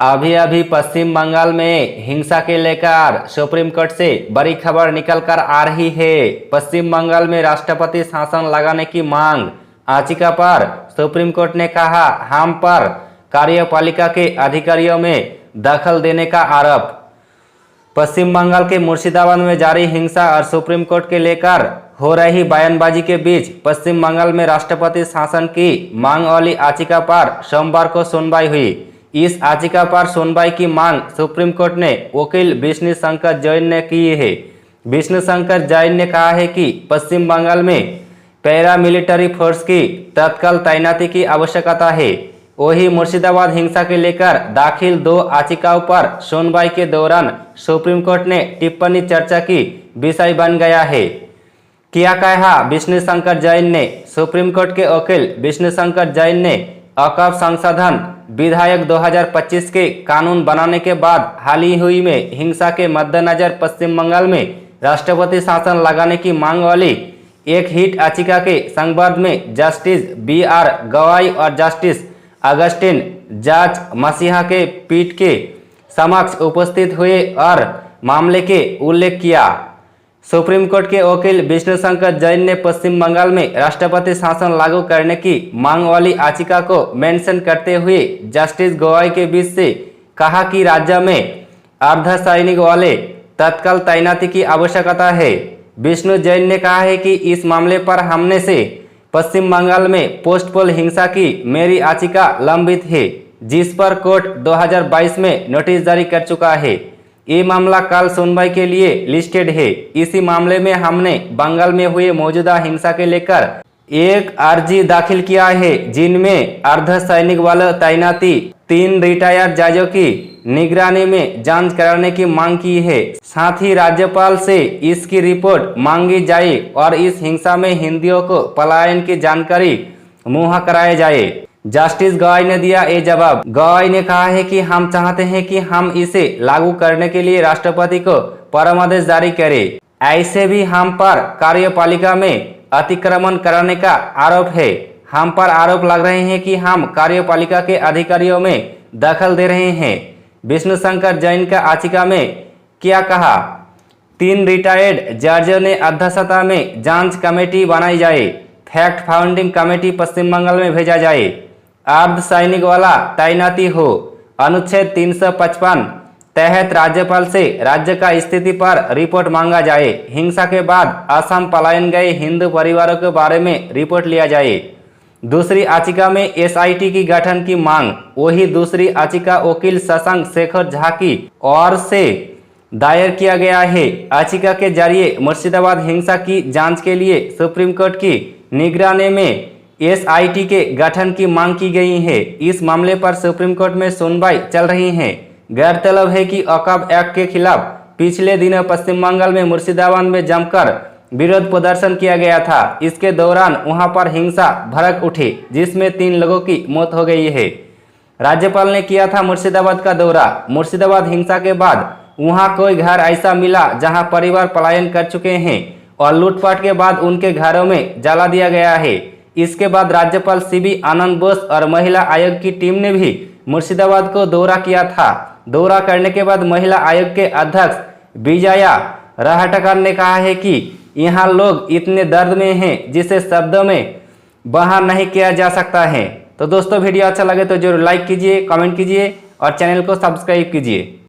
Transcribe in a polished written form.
अभी अभी पश्चिम बंगाल में हिंसा के लेकर सुप्रीम कोर्ट से बड़ी खबर निकलकर आ रही है। पश्चिम बंगाल में राष्ट्रपति शासन लगाने की मांग याचिका पर सुप्रीम कोर्ट ने कहा, हम पर कार्यपालिका के अधिकारियों में दखल देने का आरोप। पश्चिम बंगाल के मुर्शिदाबाद में जारी हिंसा और सुप्रीम कोर्ट के लेकर हो रही बयानबाजी के बीच पश्चिम बंगाल में राष्ट्रपति शासन की मांग वाली याचिका पर सोमवार को सुनवाई हुई। इस याचिका पर सुनवाई की मांग सुप्रीम कोर्ट ने वकील विष्णु शंकर जैन ने की है। विष्णु शंकर जैन ने कहा है कि पश्चिम बंगाल में पैरामिलिट्री फोर्स की तत्काल तैनाती की आवश्यकता है। वही मुर्शिदाबाद हिंसा के लेकर दाखिल 2 याचिकाओं पर सुनवाई के दौरान सुप्रीम कोर्ट ने टिप्पणी चर्चा की विषय बन गया है। क्या कहा विष्णु शंकर जैन ने? सुप्रीम कोर्ट के वकील विष्णु शंकर जैन ने औकाफ संशोधन विधेयक 2025 के कानून बनाने के बाद हाल ही हुई में हिंसा के मद्देनजर पश्चिम बंगाल में राष्ट्रपति शासन लगाने की मांग वाली एक हिट याचिका के संबंध में जस्टिस BR गवाई और जस्टिस अगस्टिन जॉर्ज मसीहा के पीठ के समक्ष उपस्थित हुए और मामले के उल्लेख किया। सुप्रीम कोर्ट के वकील विष्णु शंकर जैन ने पश्चिम बंगाल में राष्ट्रपति शासन लागू करने की मांग वाली याचिका को मेंशन करते हुए जस्टिस गवाई के बीच से कहा कि राज्य में अर्धसैनिक वाले तत्काल तैनाती की आवश्यकता है। विष्णु जैन ने कहा है कि इस मामले पर हमने से पश्चिम बंगाल में पोस्ट पोल हिंसा की मेरी याचिका लंबित है, जिस पर कोर्ट 2022 में नोटिस जारी कर चुका है। ये मामला कल सुनवाई के लिए लिस्टेड है। इसी मामले में हमने बंगाल में हुए मौजूदा हिंसा के लेकर एक अर्जी दाखिल किया है, जिनमें अर्धसैनिक वाले तैनाती 3 रिटायर्ड जजों की निगरानी में जांच कराने की मांग की है। साथ ही राज्यपाल से इसकी रिपोर्ट मांगी जाए और इस हिंसा में हिंदुओं को पलायन की जानकारी मुहैया कराया जाए। जस्टिस गवाई ने दिया ये जवाब। गवाई ने कहा है कि हम चाहते हैं कि हम इसे लागू करने के लिए राष्ट्रपति को परमादेश जारी करें। ऐसे भी हम पर कार्यपालिका में अतिक्रमण करने का आरोप है। हम पर आरोप लग रहे हैं कि हम कार्यपालिका के अधिकारियों में दखल दे रहे हैं। विष्णु शंकर जैन का याचिका में क्या कहा? 3 रिटायर्ड जजों ने अध्यक्षता में जांच कमेटी बनाई जाए। फैक्ट फाउंडिंग कमेटी पश्चिम बंगाल में भेजा जाए। अर्धसैनिक वाला तैनाती हो। अनुच्छेद 355 तहत राज्यपाल से राज्य का स्थिति पर रिपोर्ट मांगा जाए। हिंसा के बाद असम पलायन गए हिंदू परिवारों के बारे में रिपोर्ट लिया जाए। दूसरी याचिका में SIT की गठन की मांग। वही दूसरी याचिका वकील शशांक शेखर झा की ओर से दायर किया गया है। याचिका के जरिए मुर्शिदाबाद हिंसा की जांच के लिए सुप्रीम कोर्ट की निगरानी में SIT के गठन की मांग की गई है। इस मामले पर सुप्रीम कोर्ट में सुनवाई चल रही है। गौरतलब है कि औकाफ एक्ट के खिलाफ पिछले दिनों पश्चिम बंगाल में मुर्शिदाबाद में जमकर विरोध प्रदर्शन किया गया था। इसके दौरान वहां पर हिंसा भड़क उठी, जिसमें 3 लोगों की मौत हो गई है। राज्यपाल ने किया था मुर्शिदाबाद का दौरा। मुर्शिदाबाद हिंसा के बाद वहां कोई घर ऐसा मिला जहां परिवार पलायन कर चुके हैं और लूटपाट के बाद उनके घरों में जला दिया गया है। इसके बाद राज्यपाल CB आनंद बोस और महिला आयोग की टीम ने भी मुर्शिदाबाद को दौरा किया था। दौरा करने के बाद महिला आयोग के अध्यक्ष विजया रहटकर ने कहा है कि यहाँ लोग इतने दर्द में हैं जिसे शब्दों में बयान नहीं किया जा सकता है। तो दोस्तों, वीडियो अच्छा लगे तो जरूर लाइक कीजिए, कमेंट कीजिए और चैनल को सब्सक्राइब कीजिए।